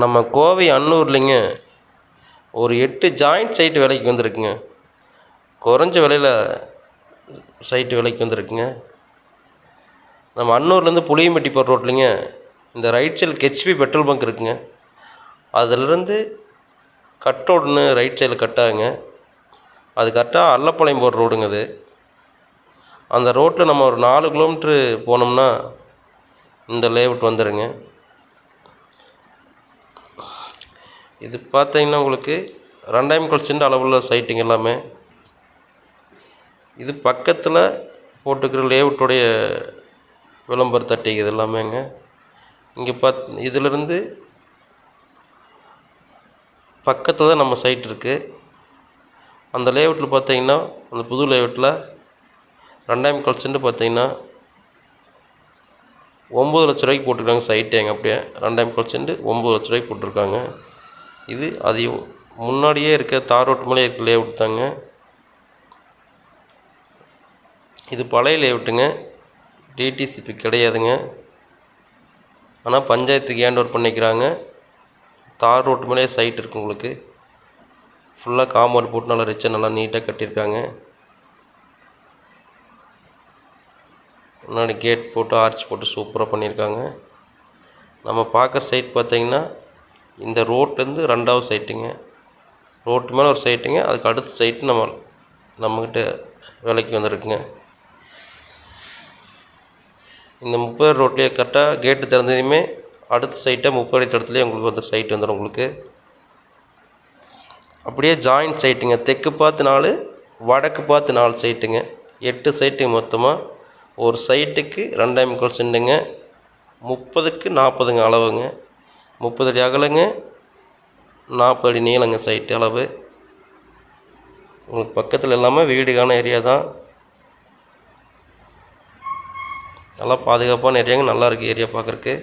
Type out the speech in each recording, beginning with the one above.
நம்ம கோவை அன்னூர்லிங்க ஒரு 8 joint site விலைக்கு வந்திருக்குங்க. குறைஞ்ச விலையில் சைட்டு விலைக்கு வந்திருக்குங்க. நம்ம அன்னூர்லேருந்து புளியம்பட்டி போகிற ரோட்லிங்க இந்த ரைட் சைடில் ஹெச்பி பெட்ரோல் பங்க் இருக்குங்க. அதிலிருந்து கட் ரோடுன்னு ரைட் சைடில் கட் ஆகுங்க. அது கரெக்டாக அல்லப்பாளையம் போகிற ரோடுங்க. அது அந்த ரோட்டில் நம்ம ஒரு 4 கிலோமீட்ரு போனோம்னா இந்த லேஅவுட் வந்துடுங்க. இது பார்த்தீங்கன்னா உங்களுக்கு 2.25 சென்ட் அளவுள்ள சைட்டுங்க எல்லாமே. இது பக்கத்தில் போட்டுக்கிற லேஅவுட்டுடைய விளம்பர தட்டிங்க இது எல்லாமேங்க. இங்கே இதிலிருந்து பக்கத்தில் தான் நம்ம சைட் இருக்குது. அந்த லேஅவுட்டில் பார்த்தீங்கன்னா அந்த புது லேஅவுட்டில் 2.25 சென்ட் பார்த்தீங்கன்னா 9 லட்ச ரூபாய்க்கு போட்டிருக்காங்க சைட்டு. எங்கள் அப்படியே 2.25 சென்ட் 9 லட்ச ரூபாய்க்கு போட்டிருக்காங்க. இது அது முன்னாடியே இருக்க தார் ரோட்டு மேலே இருக்க லேஅவுட் தாங்க. இது பழைய லேஅவுட்டுங்க, டிடிசிபி கிடையாதுங்க. ஆனால் பஞ்சாயத்துக்கு ஹேண்ட் ஓவர் பண்ணிக்கிறாங்க. தார் ரோட்டு மேலே சைட் இருக்குது உங்களுக்கு. ஃபுல்லாக காம்பவுண்ட் போட்டு நல்லா ரிச்சாக நல்லா நீட்டாக கட்டியிருக்காங்க. முன்னாடி கேட் போட்டு ஆர்ச் போட்டு சூப்பராக பண்ணியிருக்காங்க. நம்ம பார்க்குற சைட் பார்த்திங்கன்னா இந்த ரோட்லேருந்து 2வது சைட்டுங்க. ரோட்டு மேலே ஒரு சைட்டுங்க, அதுக்கு அடுத்த சைட்டு நம்மக்கிட்ட விலைக்கு வந்துருக்குங்க. இந்த 30 ரோட்லேயே கரெக்டாக கேட்டு திறந்ததையுமே அடுத்த சைட்டை 30 அடி தடத்துலேயே உங்களுக்கு வந்து சைட் வந்துடும் உங்களுக்கு. அப்படியே ஜாயிண்ட் சைட்டுங்க. தெற்கு பார்த்து 4, வடக்கு பார்த்து 4 சைட்டுங்க. 8 சைட்டுங்க மொத்தமாக. ஒரு சைட்டுக்கு 2.25 சென்ட்டுங்க. 30க்கு 40ங்க அளவுங்க. 30 அடி அகலங்க, 40 அடி நீளங்க சைட்டு அளவு. உங்களுக்கு பக்கத்தில் எல்லாமே வீடுகான ஏரியா தான். நல்லா பாதுகாப்பான ஏரியாங்க. நல்லா இருக்குது ஏரியா பார்க்குறக்கு.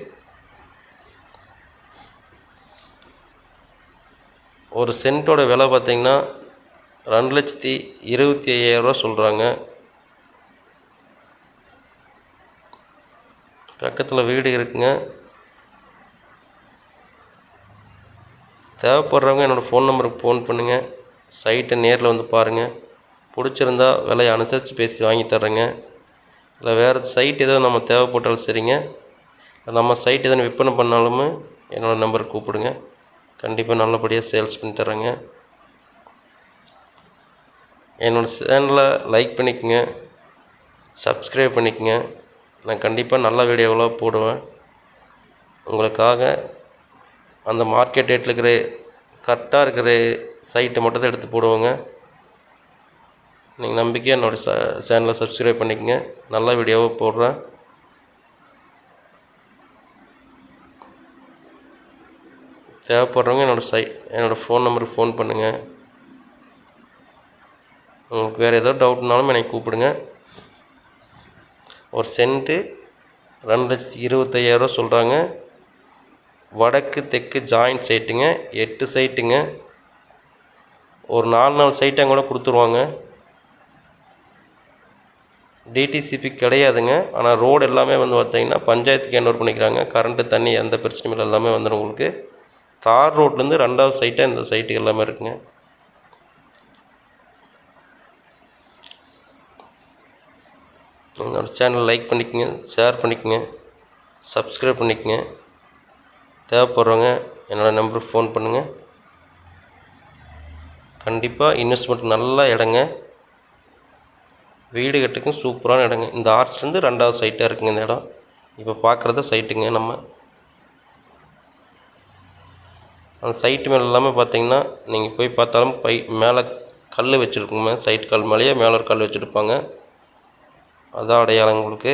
ஒரு சென்ட்டோட விலை பார்த்திங்கன்னா 2,25,000 சொல்கிறாங்க. பக்கத்தில் வீடு இருக்குங்க. தேவைப்படுறவங்க என்னோடய ஃபோன் நம்பருக்கு ஃபோன் பண்ணுங்கள். சைட்டை நேரில் வந்து பாருங்கள். பிடிச்சிருந்தா விலையை அனுசரித்து பேசி வாங்கி தர்றேங்க. இல்லை வேறு சைட் ஏதோ நம்ம தேவைப்பட்டாலும் சரிங்க, நம்ம சைட் எதனா விற்பனை பண்ணாலும் என்னோடய நம்பருக்கு கூப்பிடுங்க. கண்டிப்பாக நல்லபடியாக சேல்ஸ் பண்ணி தர்றேங்க. என்னோடய சேனலை லைக் பண்ணிக்கோங்க, சப்ஸ்கிரைப் பண்ணிக்கோங்க. நான் கண்டிப்பாக நல்ல வீடியோவெல்லாம் போடுவேன் உங்களுக்காக. அந்த மார்க்கெட் ரேட்டில் இருக்கிற கரெக்டாக இருக்கிற சைட்டை மட்டும் தான் எடுத்து போடுவோங்க. நீங்கள் நம்பிக்கையாக என்னோடய சேனலை சப்ஸ்கிரைப் பண்ணிக்கோங்க. நல்ல வீடியோவை போடுறேன். தேவைப்படுறவங்க என்னோடய ஃபோன் நம்பருக்கு ஃபோன் பண்ணுங்கள். உங்களுக்கு வேறு ஏதோ டவுட்னாலும் எனக்கு கூப்பிடுங்க. ஒரு சென்ட்டு 2,25,000 சொல்கிறாங்க. வடக்கு தெற்கு ஜாயிண்ட் சைட்டுங்க. 8 சைட்டுங்க. ஒரு 4 சைட்டாக கூட கொடுத்துருவாங்க. டிடிசிபி கிடையாதுங்க. ஆனால் ரோடு எல்லாமே வந்து பார்த்திங்கன்னா பஞ்சாயத்துக்கு ஹேண்ட் ஓவர் பண்ணிக்கிறாங்க. கரண்ட்டு தண்ணி எந்த பிரச்சனையும் இல்லை, எல்லாமே வந்துடும் உங்களுக்கு. தார் ரோட்லேருந்து 2வது சைட்டாக இந்த சைட்டு எல்லாமே இருக்குங்க. என்னோடய சேனல் லைக் பண்ணிக்கோங்க, ஷேர் பண்ணிக்கோங்க, சப்ஸ்கிரைப் பண்ணிக்கோங்க. தேவைப்படுறவங்க என்னோடய நம்பருக்கு ஃபோன் பண்ணுங்கள். கண்டிப்பாக இன்வெஸ்ட்மெண்ட் நல்ல இடங்க. வீடு கட்டுக்கும் சூப்பரான இடங்க. இந்த ஆர்ச்லேருந்து 2வது சைட்டாக இருக்குங்க இந்த இடம். இப்போ பார்க்குறத சைட்டுங்க. நம்ம அந்த சைட்டு மேலே எல்லாமே பார்த்திங்கன்னா நீங்கள் போய் பார்த்தாலும் மேலே கல் வச்சுருக்குங்க. சைட் கல் மேலேயே மேலே ஒரு கல் வச்சுருப்பாங்க. அதான் அடையாளம் உங்களுக்கு.